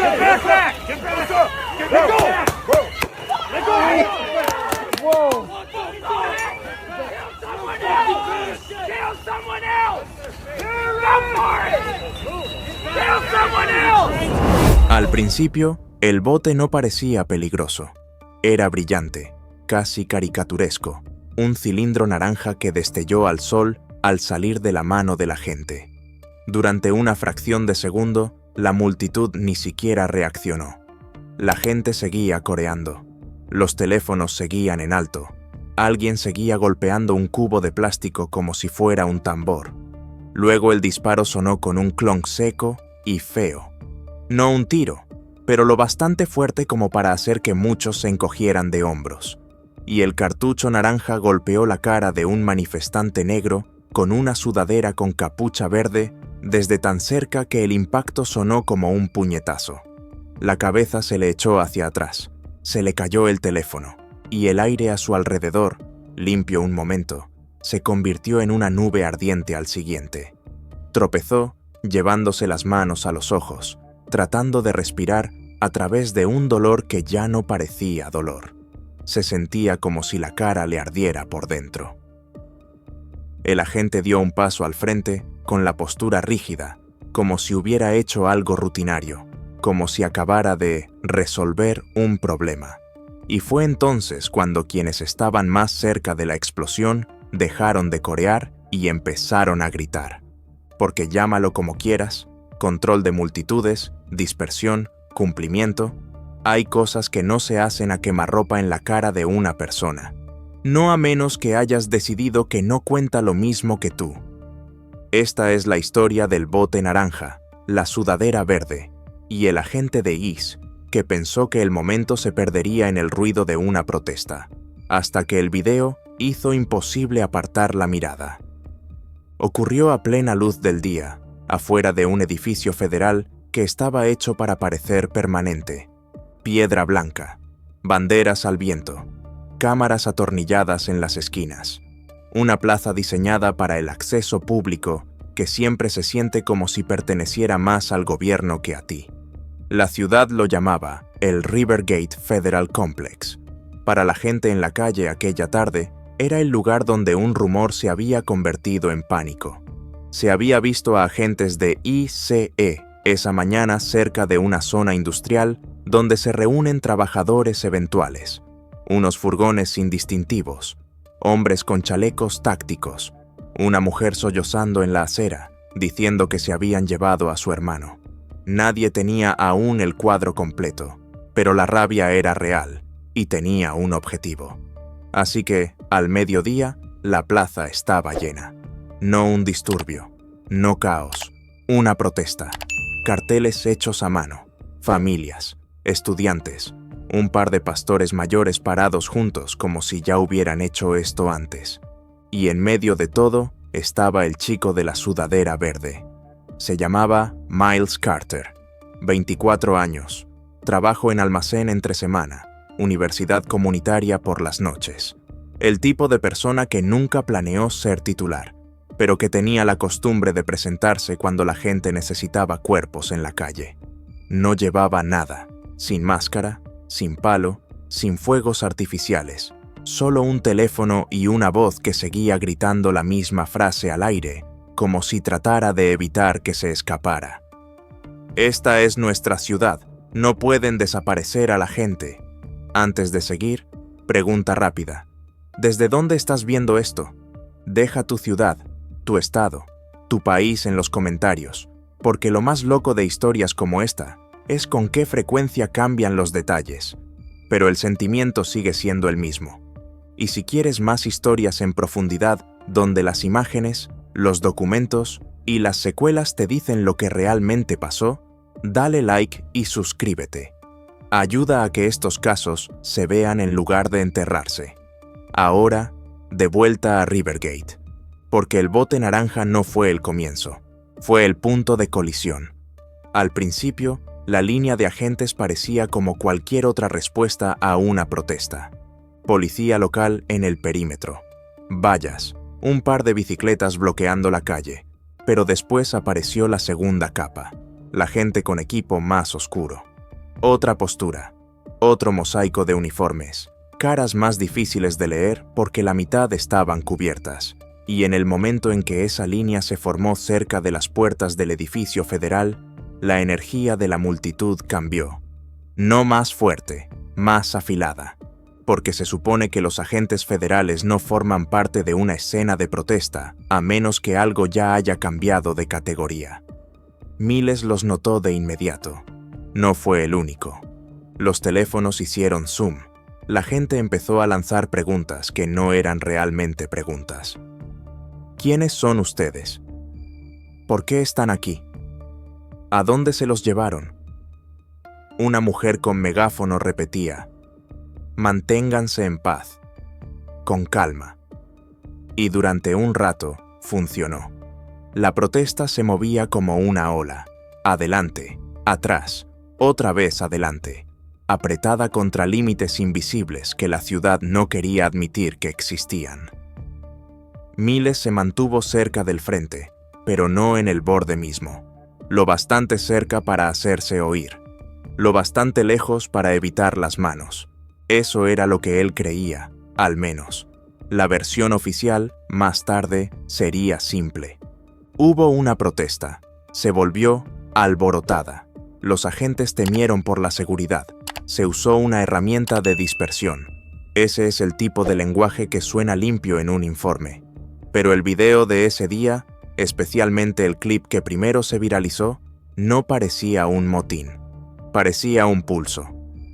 back! Get back! Let go! Let go! Whoa! Kill someone else! Go for it! Kill someone else! Al principio, el bote no parecía peligroso. Era brillante, casi caricaturesco, un cilindro naranja que destelló al sol al salir de la mano de la gente. Durante una fracción de segundo, la multitud ni siquiera reaccionó. La gente seguía coreando. Los teléfonos seguían en alto. Alguien seguía golpeando un cubo de plástico como si fuera un tambor. Luego el disparo sonó con un clonk seco y feo. No un tiro, pero lo bastante fuerte como para hacer que muchos se encogieran de hombros. Y el cartucho naranja golpeó la cara de un manifestante negro con una sudadera con capucha verde desde tan cerca que el impacto sonó como un puñetazo. La cabeza se le echó hacia atrás, se le cayó el teléfono, y el aire a su alrededor, limpio un momento, se convirtió en una nube ardiente al siguiente. Tropezó, llevándose las manos a los ojos, tratando de respirar a través de un dolor que ya no parecía dolor. Se sentía como si la cara le ardiera por dentro. El agente dio un paso al frente, con la postura rígida, como si hubiera hecho algo rutinario, como si acabara de resolver un problema. Y fue entonces cuando quienes estaban más cerca de la explosión dejaron de corear y empezaron a gritar. Porque llámalo como quieras, control de multitudes, dispersión, cumplimiento, hay cosas que no se hacen a quemarropa en la cara de una persona. No a menos que hayas decidido que no cuenta lo mismo que tú. Esta es la historia del bote naranja, la sudadera verde y el agente de ICE, que pensó que el momento se perdería en el ruido de una protesta, hasta que el video hizo imposible apartar la mirada. Ocurrió a plena luz del día, afuera de un edificio federal que estaba hecho para parecer permanente. Piedra blanca, banderas al viento, cámaras atornilladas en las esquinas. Una plaza diseñada para el acceso público que siempre se siente como si perteneciera más al gobierno que a ti. La ciudad lo llamaba el Rivergate Federal Complex. Para la gente en la calle aquella tarde, era el lugar donde un rumor se había convertido en pánico. Se había visto a agentes de ICE esa mañana cerca de una zona industrial donde se reúnen trabajadores eventuales, unos furgones sin distintivos, hombres con chalecos tácticos, una mujer sollozando en la acera, diciendo que se habían llevado a su hermano. Nadie tenía aún el cuadro completo, pero la rabia era real y tenía un objetivo. Así que, al mediodía, la plaza estaba llena. No un disturbio, no caos, una protesta. Carteles hechos a mano, familias, estudiantes, un par de pastores mayores parados juntos como si ya hubieran hecho esto antes. Y en medio de todo estaba el chico de la sudadera verde. Se llamaba Miles Carter, 24 años, trabajo en almacén entre semana, universidad comunitaria por las noches. El tipo de persona que nunca planeó ser titular, pero que tenía la costumbre de presentarse cuando la gente necesitaba cuerpos en la calle. No llevaba nada, sin máscara, sin palo, sin fuegos artificiales, solo un teléfono y una voz que seguía gritando la misma frase al aire, como si tratara de evitar que se escapara. Esta es nuestra ciudad, no pueden desaparecer a la gente. Antes de seguir, pregunta rápida. ¿Desde dónde estás viendo esto? Deja tu ciudad, tu estado, tu país en los comentarios, porque lo más loco de historias como esta es con qué frecuencia cambian los detalles, pero el sentimiento sigue siendo el mismo. Y si quieres más historias en profundidad, donde las imágenes, los documentos y las secuelas te dicen lo que realmente pasó, dale like y suscríbete. Ayuda a que estos casos se vean en lugar de enterrarse. Ahora, de vuelta a Rivergate, porque el bote naranja no fue el comienzo, fue el punto de colisión. Al principio, la línea de agentes parecía como cualquier otra respuesta a una protesta. Policía local en el perímetro, vallas, un par de bicicletas bloqueando la calle, pero después apareció la segunda capa, la gente con equipo más oscuro. Otra postura, otro mosaico de uniformes, caras más difíciles de leer porque la mitad estaban cubiertas, y en el momento en que esa línea se formó cerca de las puertas del edificio federal, la energía de la multitud cambió. No más fuerte, más afilada, porque se supone que los agentes federales no forman parte de una escena de protesta, a menos que algo ya haya cambiado de categoría. Miles los notó de inmediato. No fue el único. Los teléfonos hicieron zoom. La gente empezó a lanzar preguntas que no eran realmente preguntas. ¿Quiénes son ustedes? ¿Por qué están aquí? ¿A dónde se los llevaron? Una mujer con megáfono repetía: manténganse en paz, con calma. Y durante un rato funcionó. La protesta se movía como una ola, adelante, atrás, otra vez adelante, apretada contra límites invisibles que la ciudad no quería admitir que existían. Miles se mantuvo cerca del frente, pero no en el borde mismo, lo bastante cerca para hacerse oír, lo bastante lejos para evitar las manos. Eso era lo que él creía, al menos. La versión oficial, más tarde, sería simple. Hubo una protesta. Se volvió alborotada. Los agentes temieron por la seguridad. Se usó una herramienta de dispersión. Ese es el tipo de lenguaje que suena limpio en un informe. Pero el video de ese día, especialmente el clip que primero se viralizó, no parecía un motín. Parecía un pulso.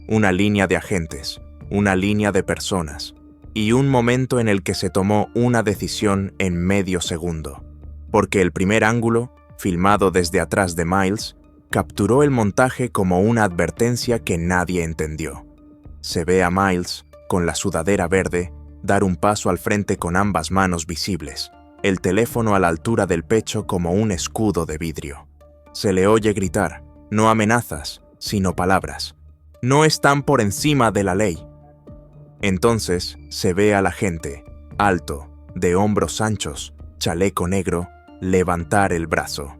Una línea de agentes, una línea de personas, y un momento en el que se tomó una decisión en medio segundo, porque el primer ángulo, filmado desde atrás de Miles, capturó el montaje como una advertencia que nadie entendió. Se ve a Miles, con la sudadera verde, dar un paso al frente con ambas manos visibles, el teléfono a la altura del pecho como un escudo de vidrio. Se le oye gritar, no amenazas, sino palabras. No están por encima de la ley. Entonces se ve a la gente, alto, de hombros anchos, chaleco negro, levantar el brazo.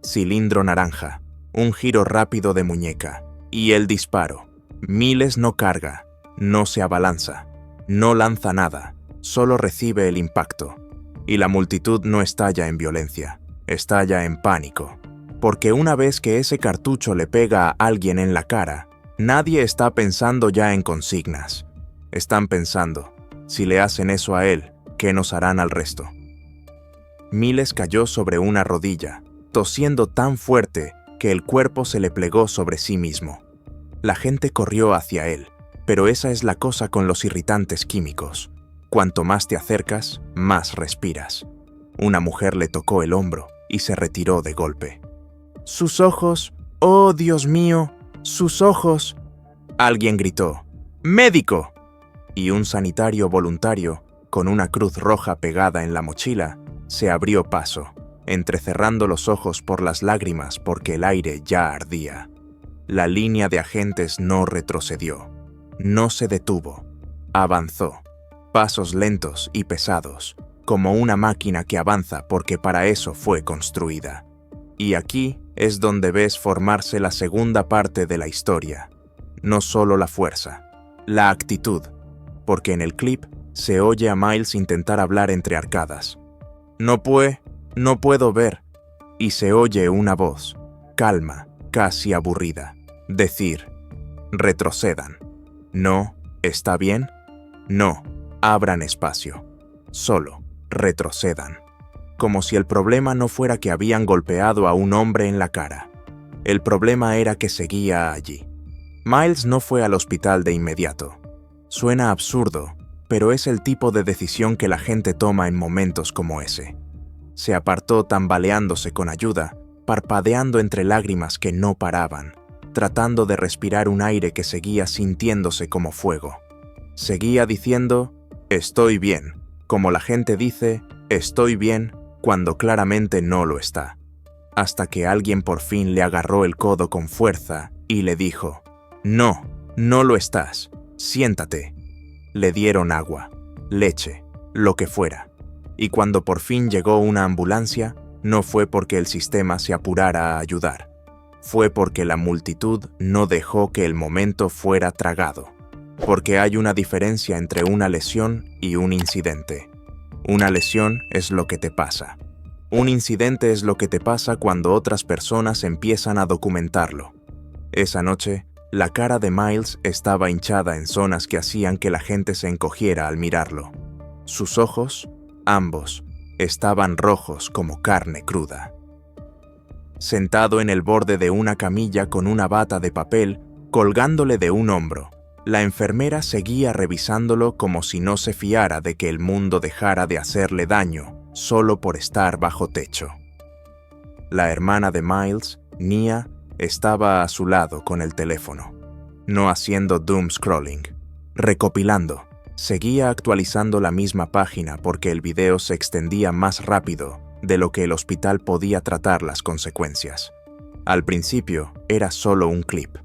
Cilindro naranja, un giro rápido de muñeca, y el disparo. Miles no carga, no se abalanza, no lanza nada, solo recibe el impacto. Y la multitud no estalla en violencia, estalla en pánico. Porque una vez que ese cartucho le pega a alguien en la cara, nadie está pensando ya en consignas. Están pensando, si le hacen eso a él, ¿qué nos harán al resto? Miles cayó sobre una rodilla, tosiendo tan fuerte que el cuerpo se le plegó sobre sí mismo. La gente corrió hacia él, pero esa es la cosa con los irritantes químicos. Cuanto más te acercas, más respiras. Una mujer le tocó el hombro y se retiró de golpe. ¡Sus ojos! ¡Oh, Dios mío! ¡Sus ojos! Alguien gritó, ¡médico! Y un sanitario voluntario, con una cruz roja pegada en la mochila, se abrió paso, entrecerrando los ojos por las lágrimas porque el aire ya ardía. La línea de agentes no retrocedió, no se detuvo, avanzó, pasos lentos y pesados, como una máquina que avanza porque para eso fue construida. Y aquí es donde ves formarse la segunda parte de la historia. No solo la fuerza, la actitud, porque en el clip se oye a Miles intentar hablar entre arcadas. No puedo ver, y se oye una voz, calma, casi aburrida, decir, retrocedan. No, ¿está bien? No, abran espacio, solo retrocedan. Como si el problema no fuera que habían golpeado a un hombre en la cara. El problema era que seguía allí. Miles no fue al hospital de inmediato. Suena absurdo, pero es el tipo de decisión que la gente toma en momentos como ese. Se apartó tambaleándose con ayuda, parpadeando entre lágrimas que no paraban, tratando de respirar un aire que seguía sintiéndose como fuego. Seguía diciendo, estoy bien, como la gente dice, estoy bien, cuando claramente no lo está. Hasta que alguien por fin le agarró el codo con fuerza y le dijo, no, no lo estás, siéntate. Le dieron agua, leche, lo que fuera. Y cuando por fin llegó una ambulancia, no fue porque el sistema se apurara a ayudar. fue porque la multitud no dejó que el momento fuera tragado. Porque hay una diferencia entre una lesión y un incidente. Una lesión es lo que te pasa. Un incidente es lo que te pasa cuando otras personas empiezan a documentarlo. Esa noche, la cara de Miles estaba hinchada en zonas que hacían que la gente se encogiera al mirarlo. Sus ojos, ambos, estaban rojos como carne cruda. Sentado en el borde de una camilla con una bata de papel colgándole de un hombro, la enfermera seguía revisándolo como si no se fiara de que el mundo dejara de hacerle daño solo por estar bajo techo. La hermana de Miles, Nia, estaba a su lado con el teléfono, no haciendo doom scrolling, recopilando. Seguía actualizando la misma página porque el video se extendía más rápido de lo que el hospital podía tratar las consecuencias. Al principio era solo un clip,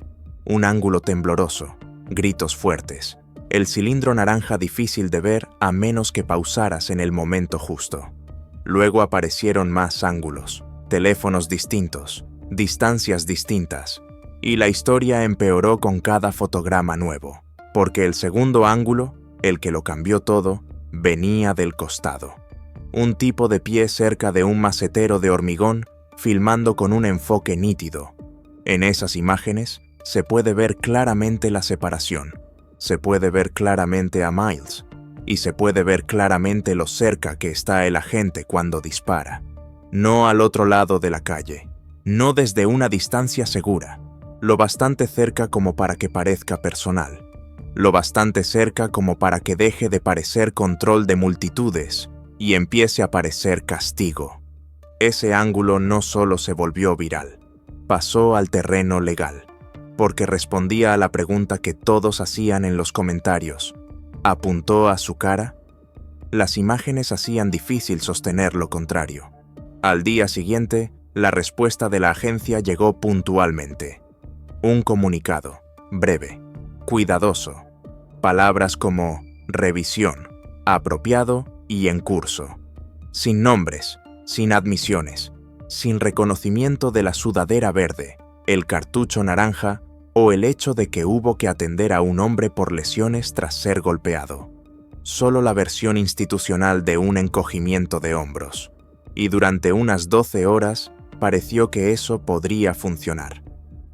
un ángulo tembloroso, gritos fuertes, el cilindro naranja difícil de ver a menos que pausaras en el momento justo. Luego aparecieron más ángulos, teléfonos distintos, distancias distintas, y la historia empeoró con cada fotograma nuevo, porque el segundo ángulo, el que lo cambió todo, venía del costado. Un tipo de pie cerca de un macetero de hormigón, filmando con un enfoque nítido. En esas imágenes se puede ver claramente la separación, se puede ver claramente a Miles, y se puede ver claramente lo cerca que está el agente cuando dispara. No al otro lado de la calle, no desde una distancia segura, lo bastante cerca como para que parezca personal, lo bastante cerca como para que deje de parecer control de multitudes y empiece a parecer castigo. Ese ángulo no solo se volvió viral, pasó al terreno legal, porque respondía a la pregunta que todos hacían en los comentarios. ¿Apuntó a su cara? Las imágenes hacían difícil sostener lo contrario. Al día siguiente, la respuesta de la agencia llegó puntualmente. Un comunicado, breve, cuidadoso. Palabras como revisión, apropiado y en curso. Sin nombres, sin admisiones, sin reconocimiento de la sudadera verde, el cartucho naranja o el hecho de que hubo que atender a un hombre por lesiones tras ser golpeado. Solo la versión institucional de un encogimiento de hombros. Y durante unas 12 horas pareció que eso podría funcionar.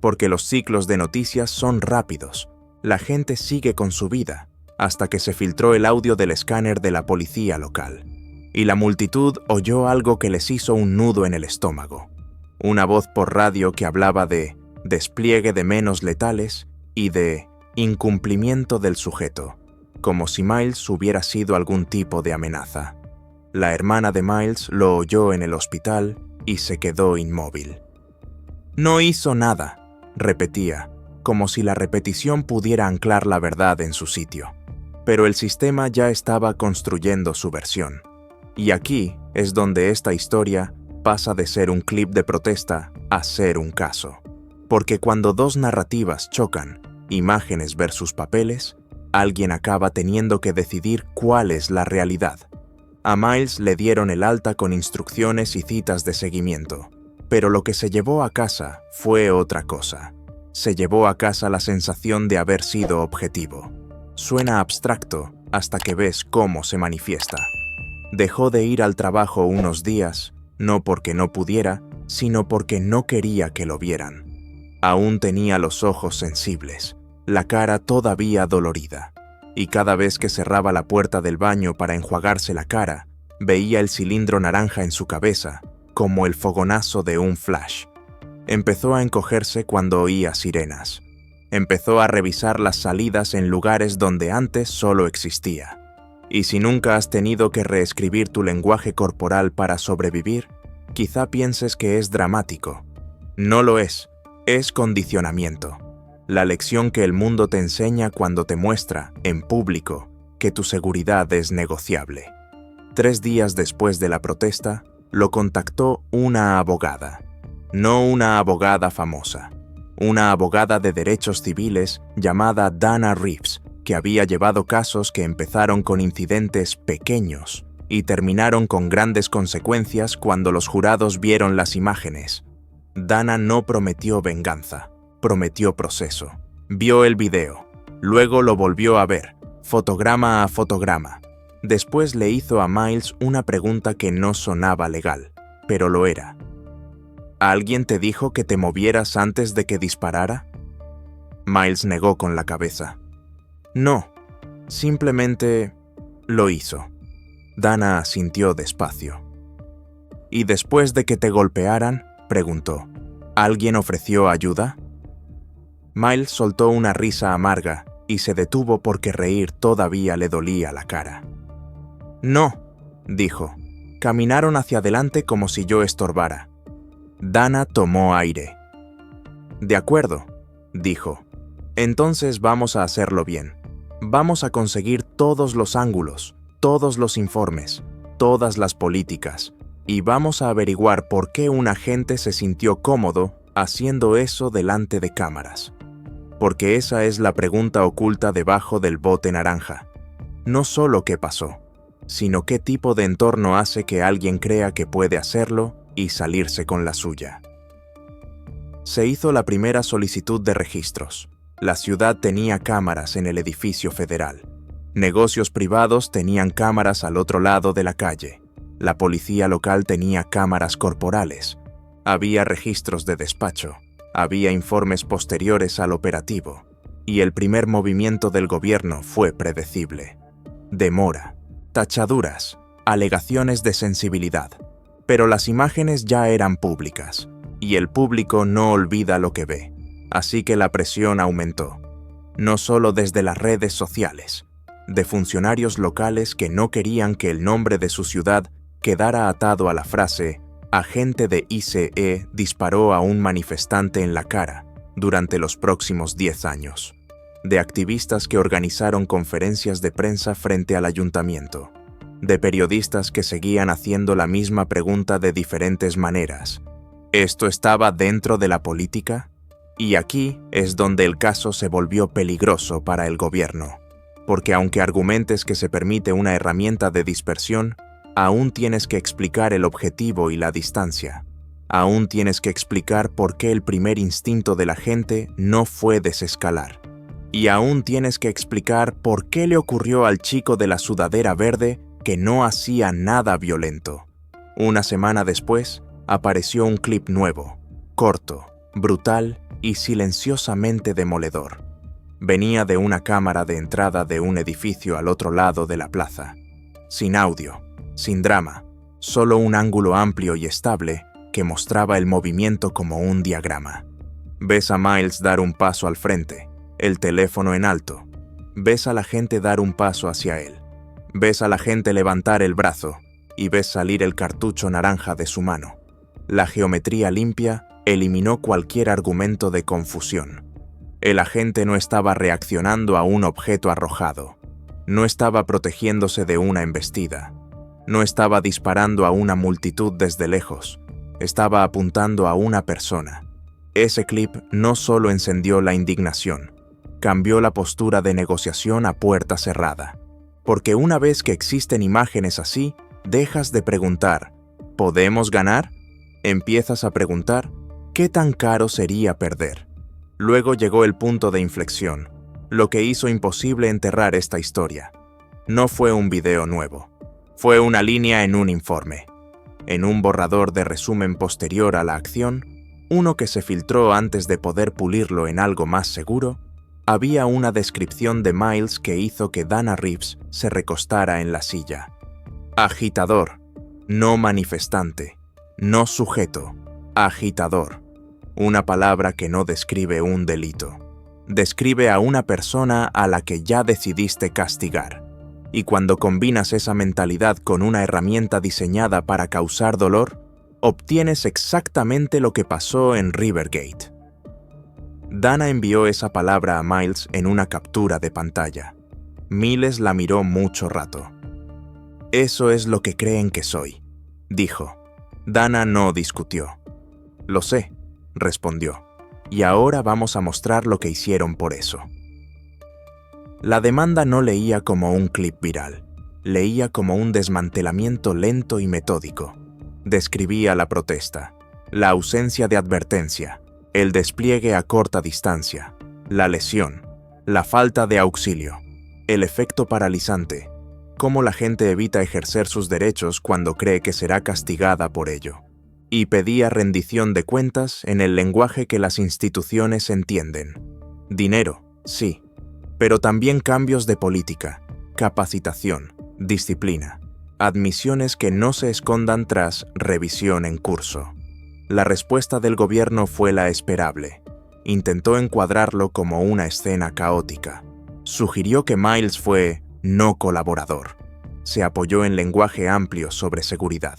Porque los ciclos de noticias son rápidos. La gente sigue con su vida, hasta que se filtró el audio del escáner de la policía local. Y la multitud oyó algo que les hizo un nudo en el estómago. Una voz por radio que hablaba de despliegue de menos letales y de incumplimiento del sujeto, como si Miles hubiera sido algún tipo de amenaza. La hermana de Miles lo oyó en el hospital y se quedó inmóvil. No hizo nada, repetía, como si la repetición pudiera anclar la verdad en su sitio. Pero el sistema ya estaba construyendo su versión. Y aquí es donde esta historia pasa de ser un clip de protesta a ser un caso. Porque cuando dos narrativas chocan, imágenes versus papeles, alguien acaba teniendo que decidir cuál es la realidad. A Miles le dieron el alta con instrucciones y citas de seguimiento, pero lo que se llevó a casa fue otra cosa. Se llevó a casa la sensación de haber sido objetivo. Suena abstracto hasta que ves cómo se manifiesta. Dejó de ir al trabajo unos días, no porque no pudiera, sino porque no quería que lo vieran. Aún tenía los ojos sensibles, la cara todavía dolorida, y cada vez que cerraba la puerta del baño para enjuagarse la cara, veía el cilindro naranja en su cabeza, como el fogonazo de un flash. Empezó a encogerse cuando oía sirenas. Empezó a revisar las salidas en lugares donde antes solo existía. Y si nunca has tenido que reescribir tu lenguaje corporal para sobrevivir, quizá pienses que es dramático. No lo es condicionamiento. La lección que el mundo te enseña cuando te muestra, en público, que tu seguridad es negociable. 3 días después de la protesta, lo contactó una abogada. No una abogada famosa. Una abogada de derechos civiles llamada Dana Reeves, que había llevado casos que empezaron con incidentes pequeños y terminaron con grandes consecuencias cuando los jurados vieron las imágenes. Dana no prometió venganza, prometió proceso. Vio el video, luego lo volvió a ver, fotograma a fotograma. Después le hizo a Miles una pregunta que no sonaba legal, pero lo era. ¿Alguien te dijo que te movieras antes de que disparara? Miles negó con la cabeza. No, simplemente lo hizo. Dana asintió despacio. ¿Y después de que te golpearan? Preguntó. ¿Alguien ofreció ayuda? Miles soltó una risa amarga y se detuvo porque reír todavía le dolía la cara. No, dijo. Caminaron hacia adelante como si yo estorbara. Dana tomó aire. De acuerdo, dijo. Entonces vamos a hacerlo bien. Vamos a conseguir todos los ángulos, todos los informes, todas las políticas, y vamos a averiguar por qué un agente se sintió cómodo haciendo eso delante de cámaras. Porque esa es la pregunta oculta debajo del bote naranja. No solo qué pasó, sino qué tipo de entorno hace que alguien crea que puede hacerlo y salirse con la suya. Se hizo la primera solicitud de registros. La ciudad tenía cámaras en el edificio federal. Negocios privados tenían cámaras al otro lado de la calle. La policía local tenía cámaras corporales. Había registros de despacho. Había informes posteriores al operativo. Y el primer movimiento del gobierno fue predecible. Demora, tachaduras, alegaciones de sensibilidad. Pero las imágenes ya eran públicas. Y el público no olvida lo que ve. Así que la presión aumentó. No solo desde las redes sociales, de funcionarios locales que no querían que el nombre de su ciudad quedara atado a la frase «Agente de ICE disparó a un manifestante en la cara» durante los próximos 10 años, de activistas que organizaron conferencias de prensa frente al ayuntamiento, de periodistas que seguían haciendo la misma pregunta de diferentes maneras. ¿Esto estaba dentro de la política? Y aquí es donde el caso se volvió peligroso para el gobierno, porque aunque argumentes que se permite una herramienta de dispersión, aún tienes que explicar el objetivo y la distancia. Aún tienes que explicar por qué el primer instinto de la gente no fue desescalar. Y aún tienes que explicar por qué le ocurrió al chico de la sudadera verde que no hacía nada violento. Una semana después, apareció un clip nuevo, corto, brutal y silenciosamente demoledor. Venía de una cámara de entrada de un edificio al otro lado de la plaza. Sin audio, sin drama, solo un ángulo amplio y estable que mostraba el movimiento como un diagrama. Ves a Miles dar un paso al frente, el teléfono en alto. Ves a la gente dar un paso hacia él. Ves a la gente levantar el brazo y ves salir el cartucho naranja de su mano. La geometría limpia eliminó cualquier argumento de confusión. El agente no estaba reaccionando a un objeto arrojado. No estaba protegiéndose de una embestida. No estaba disparando a una multitud desde lejos. Estaba apuntando a una persona. Ese clip no solo encendió la indignación, cambió la postura de negociación a puerta cerrada. Porque una vez que existen imágenes así, dejas de preguntar, ¿podemos ganar? Empiezas a preguntar, ¿qué tan caro sería perder? Luego llegó el punto de inflexión, lo que hizo imposible enterrar esta historia. No fue un video nuevo, fue una línea en un informe. En un borrador de resumen posterior a la acción, uno que se filtró antes de poder pulirlo en algo más seguro, había una descripción de Miles que hizo que Dana Reeves se recostara en la silla. Agitador, no manifestante, no sujeto, agitador. Una palabra que no describe un delito. Describe a una persona a la que ya decidiste castigar. Y cuando combinas esa mentalidad con una herramienta diseñada para causar dolor, obtienes exactamente lo que pasó en Rivergate. Dana envió esa palabra a Miles en una captura de pantalla. Miles la miró mucho rato. «Eso es lo que creen que soy», dijo. Dana no discutió. «Lo sé», respondió. «Y ahora vamos a mostrar lo que hicieron por eso». La demanda no leía como un clip viral. Leía como un desmantelamiento lento y metódico. Describía la protesta. La ausencia de advertencia, el despliegue a corta distancia, la lesión, la falta de auxilio, el efecto paralizante, cómo la gente evita ejercer sus derechos cuando cree que será castigada por ello. Y pedía rendición de cuentas en el lenguaje que las instituciones entienden. Dinero, sí, pero también cambios de política, capacitación, disciplina, admisiones que no se escondan tras revisión en curso. La respuesta del gobierno fue la esperable. Intentó encuadrarlo como una escena caótica. Sugirió que Miles fue no colaborador. Se apoyó en lenguaje amplio sobre seguridad,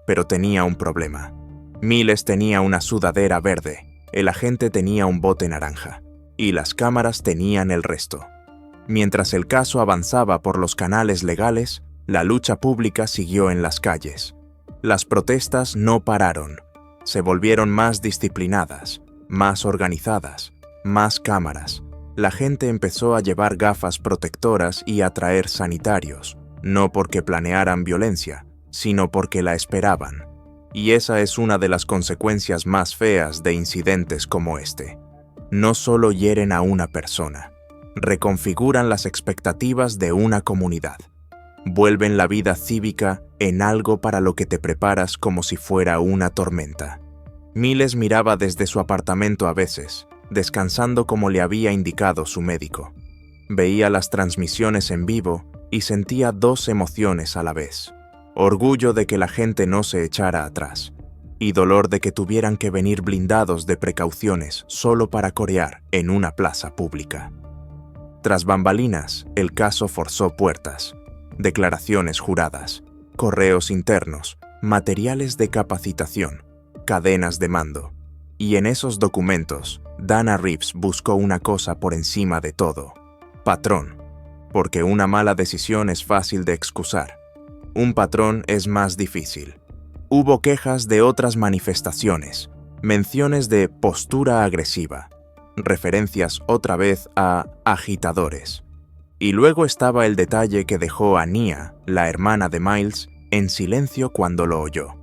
pero tenía un problema. Miles tenía una sudadera verde, el agente tenía un bote naranja, y las cámaras tenían el resto. Mientras el caso avanzaba por los canales legales, la lucha pública siguió en las calles. Las protestas no pararon. Se volvieron más disciplinadas, más organizadas, más cámaras. La gente empezó a llevar gafas protectoras y a traer sanitarios, no porque planearan violencia, sino porque la esperaban. Y esa es una de las consecuencias más feas de incidentes como este. No solo hieren a una persona, reconfiguran las expectativas de una comunidad. Vuelven la vida cívica en algo para lo que te preparas como si fuera una tormenta. Miles miraba desde su apartamento a veces, descansando como le había indicado su médico. Veía las transmisiones en vivo y sentía dos emociones a la vez. Orgullo de que la gente no se echara atrás, y dolor de que tuvieran que venir blindados de precauciones solo para corear en una plaza pública. Tras bambalinas, el caso forzó puertas, declaraciones juradas, correos internos, materiales de capacitación, cadenas de mando. Y en esos documentos, Dana Reeves buscó una cosa por encima de todo: patrón, porque una mala decisión es fácil de excusar. Un patrón es más difícil. Hubo quejas de otras manifestaciones, menciones de postura agresiva, referencias otra vez a agitadores. Y luego estaba el detalle que dejó a Nia, la hermana de Miles, en silencio cuando lo oyó.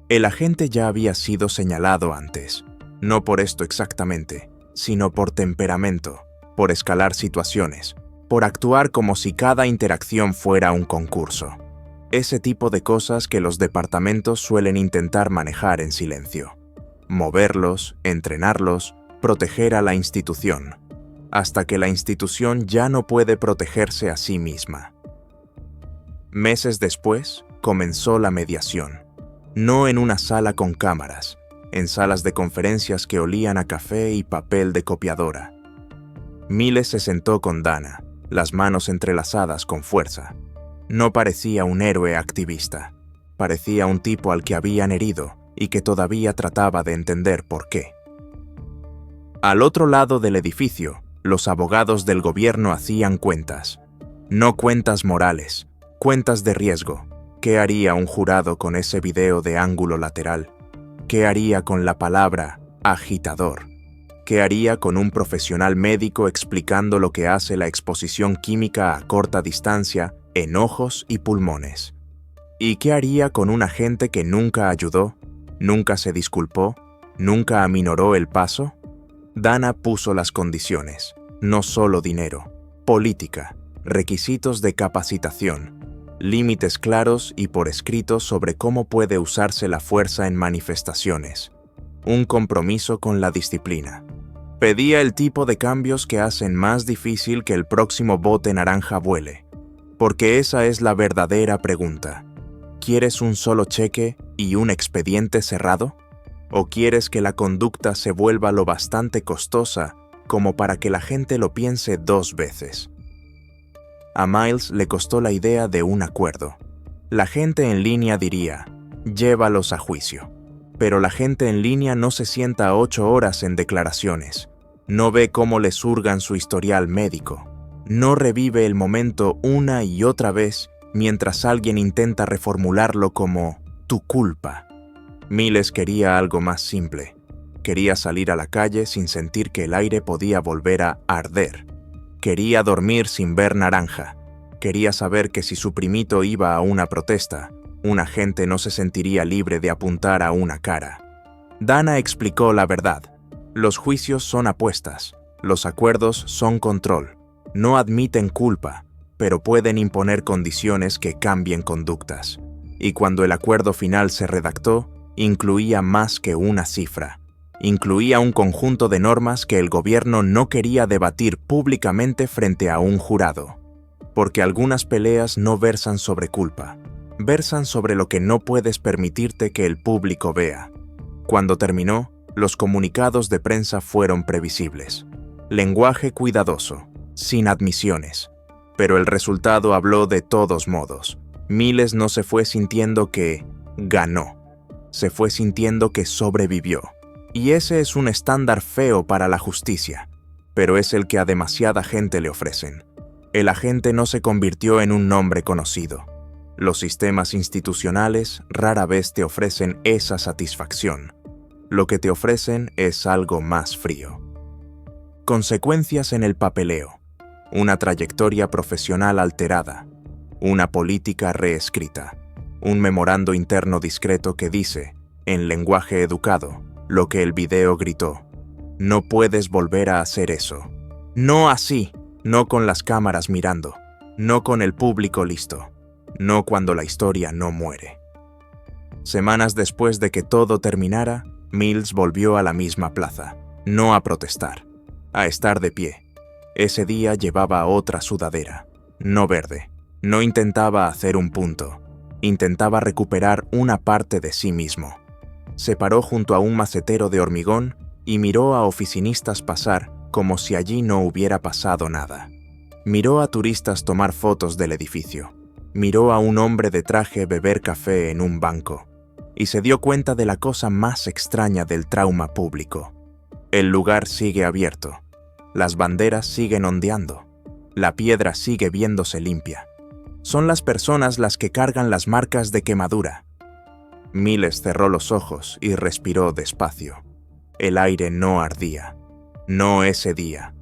El agente ya había sido señalado antes, no por esto exactamente, sino por temperamento, por escalar situaciones, por actuar como si cada interacción fuera un concurso. Ese tipo de cosas que los departamentos suelen intentar manejar en silencio. Moverlos, entrenarlos, proteger a la institución, hasta que la institución ya no puede protegerse a sí misma. Meses después, comenzó la mediación. No en una sala con cámaras, en salas de conferencias que olían a café y papel de copiadora. Miles se sentó con Dana, las manos entrelazadas con fuerza. No parecía un héroe activista, parecía un tipo al que habían herido y que todavía trataba de entender por qué. Al otro lado del edificio, los abogados del gobierno hacían cuentas. No cuentas morales, cuentas de riesgo. ¿Qué haría un jurado con ese video de ángulo lateral? ¿Qué haría con la palabra agitador? ¿Qué haría con un profesional médico explicando lo que hace la exposición química a corta distancia en ojos y pulmones? ¿Y qué haría con un agente que nunca ayudó, nunca se disculpó, nunca aminoró el paso? Dana puso las condiciones, no solo dinero, política, requisitos de capacitación, límites claros y por escrito sobre cómo puede usarse la fuerza en manifestaciones, un compromiso con la disciplina. Pedía el tipo de cambios que hacen más difícil que el próximo bote naranja vuele, porque esa es la verdadera pregunta. ¿Quieres un solo cheque y un expediente cerrado? ¿O quieres que la conducta se vuelva lo bastante costosa como para que la gente lo piense dos veces? A Miles le costó la idea de un acuerdo. La gente en línea diría, llévalos a juicio. Pero la gente en línea no se sienta 8 horas en declaraciones, no ve cómo les hurgan su historial médico, no revive el momento una y otra vez mientras alguien intenta reformularlo como tu culpa. Miles quería algo más simple. Quería salir a la calle sin sentir que el aire podía volver a arder. Quería dormir sin ver naranja. Quería saber que si su primito iba a una protesta, un agente no se sentiría libre de apuntar a una cara. Dana explicó la verdad. Los juicios son apuestas, los acuerdos son control. No admiten culpa, pero pueden imponer condiciones que cambien conductas. Y cuando el acuerdo final se redactó, incluía más que una cifra. Incluía un conjunto de normas que el gobierno no quería debatir públicamente frente a un jurado. Porque algunas peleas no versan sobre culpa, versan sobre lo que no puedes permitirte que el público vea. Cuando terminó, los comunicados de prensa fueron previsibles. Lenguaje cuidadoso, sin admisiones. Pero el resultado habló de todos modos. Miles no se fue sintiendo que ganó. Se fue sintiendo que sobrevivió. Y ese es un estándar feo para la justicia, pero es el que a demasiada gente le ofrecen. El agente no se convirtió en un nombre conocido. Los sistemas institucionales rara vez te ofrecen esa satisfacción. Lo que te ofrecen es algo más frío. Consecuencias en el papeleo. Una trayectoria profesional alterada. Una política reescrita. Un memorando interno discreto que dice, en lenguaje educado, lo que el video gritó. No puedes volver a hacer eso. No así, no con las cámaras mirando, no con el público listo, no cuando la historia no muere. Semanas después de que todo terminara, Mills volvió a la misma plaza, no a protestar, a estar de pie. Ese día llevaba otra sudadera, no verde, no intentaba hacer un punto, intentaba recuperar una parte de sí mismo. Se paró junto a un macetero de hormigón y miró a oficinistas pasar como si allí no hubiera pasado nada. Miró a turistas tomar fotos del edificio. Miró a un hombre de traje beber café en un banco. Y se dio cuenta de la cosa más extraña del trauma público. El lugar sigue abierto. Las banderas siguen ondeando. La piedra sigue viéndose limpia. Son las personas las que cargan las marcas de quemadura. Miles cerró los ojos y respiró despacio. El aire no ardía. No ese día.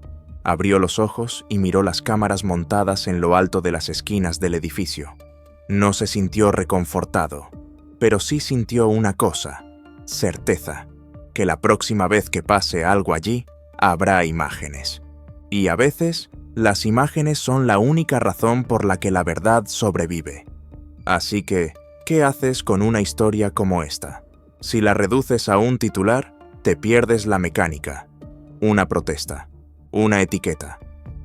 Abrió los ojos y miró las cámaras montadas en lo alto de las esquinas del edificio. No se sintió reconfortado, pero sí sintió una cosa, certeza, que la próxima vez que pase algo allí, habrá imágenes. Y a veces, las imágenes son la única razón por la que la verdad sobrevive. Así que, ¿qué haces con una historia como esta? Si la reduces a un titular, te pierdes la mecánica. Una protesta, una etiqueta,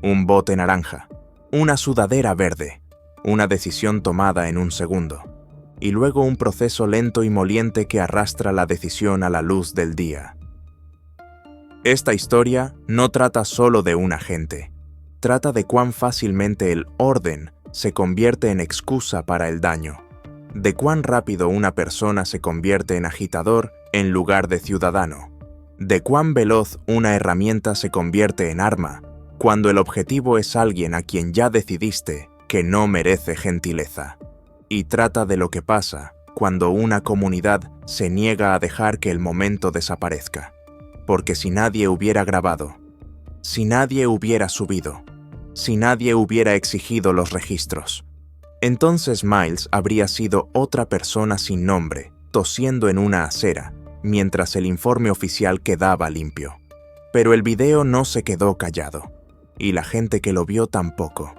un bote naranja, una sudadera verde, una decisión tomada en un segundo, y luego un proceso lento y moliente que arrastra la decisión a la luz del día. Esta historia no trata solo de un agente, trata de cuán fácilmente el orden se convierte en excusa para el daño. De cuán rápido una persona se convierte en agitador en lugar de ciudadano. De cuán veloz una herramienta se convierte en arma cuando el objetivo es alguien a quien ya decidiste que no merece gentileza. Y trata de lo que pasa cuando una comunidad se niega a dejar que el momento desaparezca. Porque si nadie hubiera grabado, si nadie hubiera subido, si nadie hubiera exigido los registros, entonces Miles habría sido otra persona sin nombre, tosiendo en una acera, mientras el informe oficial quedaba limpio. Pero el video no se quedó callado, y la gente que lo vio tampoco.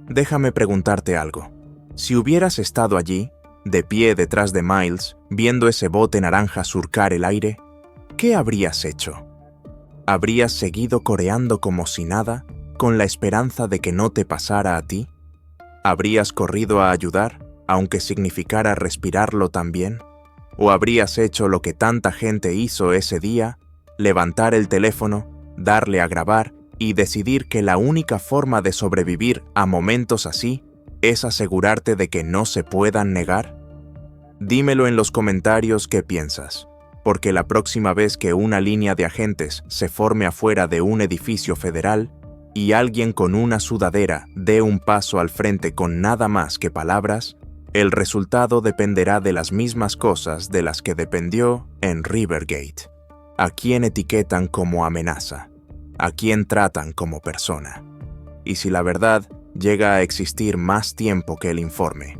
Déjame preguntarte algo. Si hubieras estado allí, de pie detrás de Miles, viendo ese bote naranja surcar el aire, ¿qué habrías hecho? ¿Habrías seguido coreando como si nada, con la esperanza de que no te pasara a ti? ¿Habrías corrido a ayudar, aunque significara respirarlo también? ¿O habrías hecho lo que tanta gente hizo ese día, levantar el teléfono, darle a grabar y decidir que la única forma de sobrevivir a momentos así es asegurarte de que no se puedan negar? Dímelo en los comentarios qué piensas, porque la próxima vez que una línea de agentes se forme afuera de un edificio federal y alguien con una sudadera dé un paso al frente con nada más que palabras, el resultado dependerá de las mismas cosas de las que dependió en Rivergate. A quién etiquetan como amenaza, a quién tratan como persona. Y si la verdad llega a existir más tiempo que el informe,